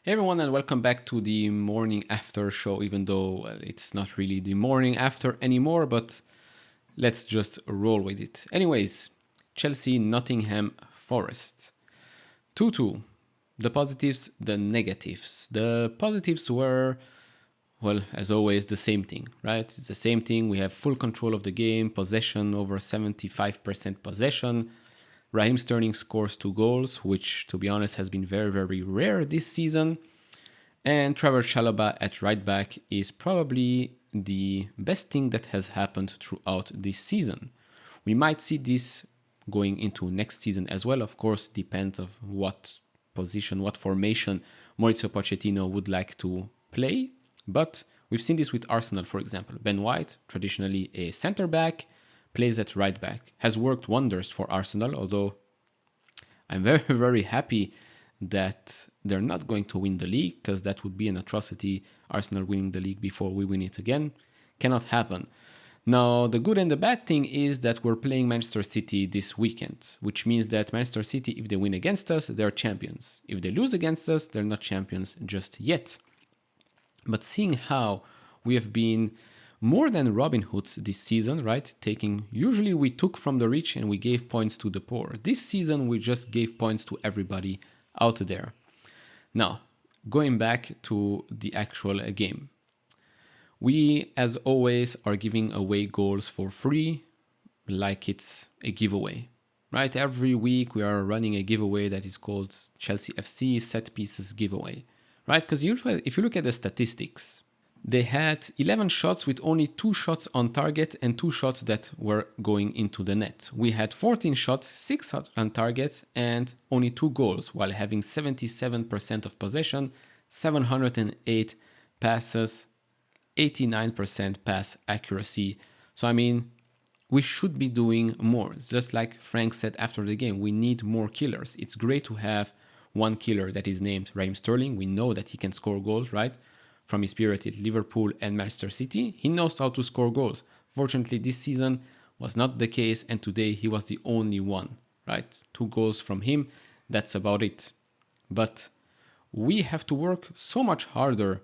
Hey everyone, and welcome back to the morning after show, even though it's not really the morning after anymore, but let's just roll with it. Anyways, Chelsea, Nottingham, Forest. 2-2. The positives, the negatives. The positives were, well, as always, the same thing, right? It's the same thing. We have full control of the game, possession, over 75% possession. Raheem Sterling scores 2 goals, which, to be honest, has been very, very rare this season. And Trevor Chalobah at right back is probably the best thing that has happened throughout this season. We might see this going into next season as well. Of course, depends of what position, what formation Maurizio Pochettino would like to play. But we've seen this with Arsenal, for example. Ben White, traditionally a center back, plays at right back. Has worked wonders for Arsenal, although I'm very, very happy that they're not going to win the league, because that would be an atrocity. Arsenal winning the league before we win it again cannot happen. Now, the good and the bad thing is that we're playing Manchester City this weekend, which means that Manchester City, if they win against us, they're champions. If they lose against us, they're not champions just yet. But seeing how we have been more than Robin Hoods this season, right? Usually we took from the rich and we gave points to the poor. This season we just gave points to everybody out there. Now, going back to the actual game. We, as always, are giving away goals for free, like it's a giveaway, right? Every week we are running a giveaway that is called Chelsea FC Set Pieces Giveaway, right? Because if you look at the statistics, they had 11 shots with only 2 shots on target and 2 shots that were going into the net. We had 14 shots, 6 shots on target, and only 2 goals, while having 77% of possession, 708 passes, 89% pass accuracy. So, I mean, we should be doing more. It's just like Frank said after the game, we need more killers. It's great to have one killer that is named Raheem Sterling. We know that he can score goals, right? From his period at Liverpool and Manchester City, he knows how to score goals. Fortunately, this season was not the case, and today he was the only one, right? 2 goals from him, that's about it. But we have to work so much harder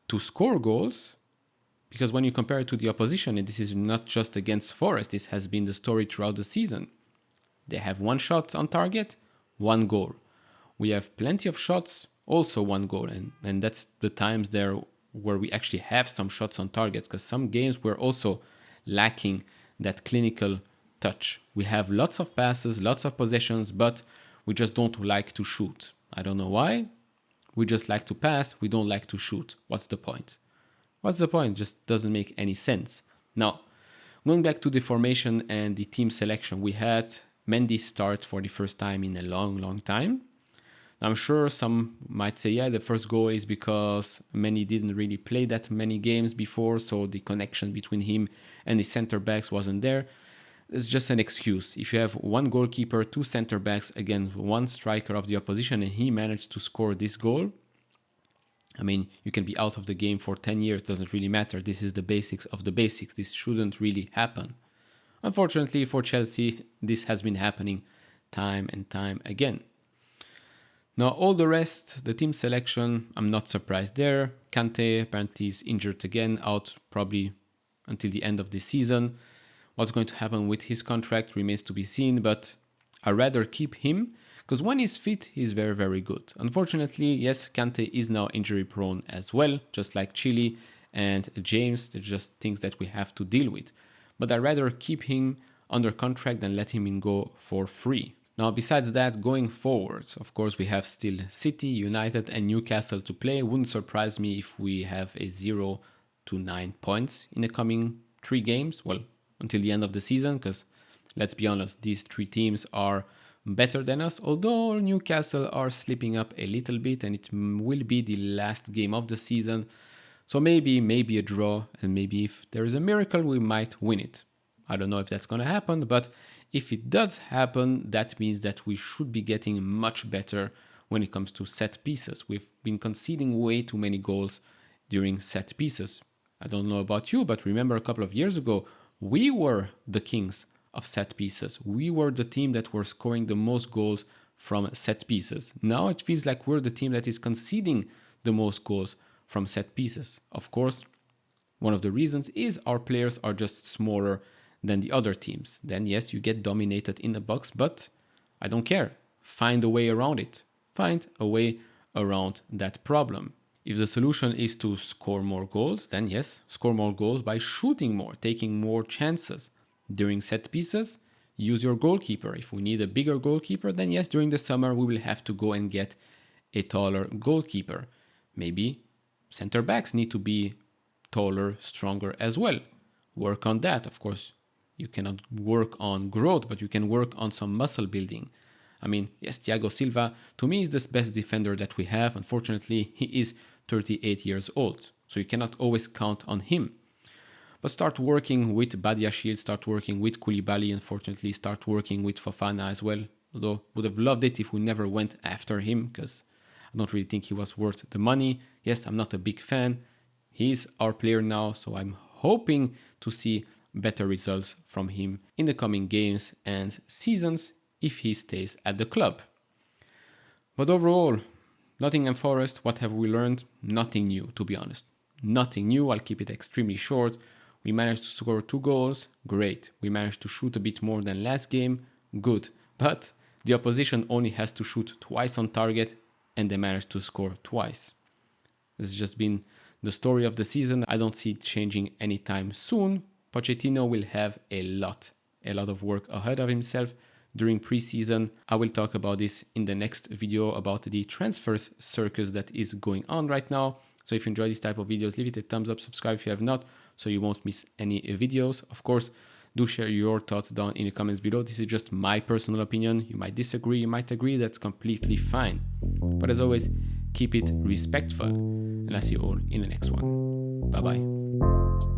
to score goals, because when you compare it to the opposition, and this is not just against Forest, this has been the story throughout the season. They have 1 shot on target, 1 goal. We have plenty of shots, also 1 goal. And that's the times there where we actually have some shots on target, because some games we're also lacking that clinical touch. We have lots of passes, lots of possessions, but we just don't like to shoot. I don't know why. We just like to pass, we don't like to shoot. What's the point? What's the point? Just doesn't make any sense. Now, going back to the formation and the team selection, we had Mendy start for the first time in a long, long time. I'm sure some might say, yeah, the first goal is because Mendy didn't really play that many games before, so the connection between him and the center backs wasn't there. It's just an excuse. If you have 1 goalkeeper, 2 center backs against 1 striker of the opposition, and he managed to score this goal, I mean, you can be out of the game for 10 years, doesn't really matter. This is the basics of the basics. This shouldn't really happen. Unfortunately for Chelsea, this has been happening time and time again. Now, all the rest, the team selection, I'm not surprised there. Kante apparently is injured again, out probably until the end of the season. What's going to happen with his contract remains to be seen, but I'd rather keep him, because when he's fit, he's very, very good. Unfortunately, yes, Kante is now injury prone as well, just like Chile and James. They're just things that we have to deal with. But I'd rather keep him under contract than let him go for free. Now, besides that, going forward, of course, we have still City, United, and Newcastle to play. Wouldn't surprise me if we have a 0 to 9 points in the coming 3 games. Well, until the end of the season, because let's be honest, these 3 teams are better than us, although Newcastle are slipping up a little bit, and it will be the last game of the season. So maybe a draw, and maybe if there is a miracle, we might win it. I don't know if that's going to happen, but if it does happen, that means that we should be getting much better when it comes to set pieces. We've been conceding way too many goals during set pieces. I don't know about you, but remember a couple of years ago, we were the kings of set pieces. We were the team that were scoring the most goals from set pieces. Now it feels like we're the team that is conceding the most goals from set pieces. Of course, one of the reasons is our players are just smaller than the other teams. Then yes, you get dominated in the box, but I don't care. Find a way around it. Find a way around that problem. If the solution is to score more goals, then yes, score more goals by shooting more, taking more chances. During set pieces, use your goalkeeper. If we need a bigger goalkeeper, then yes, during the summer we will have to go and get a taller goalkeeper. Maybe center backs need to be taller, stronger as well. Work on that. Of course, you cannot work on growth, but you can work on some muscle building. I mean, yes, Thiago Silva, to me, is the best defender that we have. Unfortunately, he is 38 years old, so you cannot always count on him. But start working with Badiashile, start working with Koulibaly, unfortunately, start working with Fofana as well. Although, would have loved it if we never went after him, because I don't really think he was worth the money. Yes, I'm not a big fan. He's our player now, so I'm hoping to see better results from him in the coming games and seasons if he stays at the club. But overall, Nottingham Forest, what have we learned? Nothing new, to be honest. Nothing new. I'll keep it extremely short. We managed to score 2 goals. Great. We managed to shoot a bit more than last game. Good. But the opposition only has to shoot twice on target, and they managed to score twice. This has just been the story of the season. I don't see it changing anytime soon. Pochettino will have a lot of work ahead of himself during preseason. I will talk about this in the next video about the transfers circus that is going on right now. So if you enjoy this type of videos, leave it a thumbs up, subscribe if you have not, so you won't miss any videos. Of course, do share your thoughts down in the comments below. This is just my personal opinion. You might disagree, you might agree, that's completely fine. But as always, keep it respectful. And I'll see you all in the next one. Bye bye.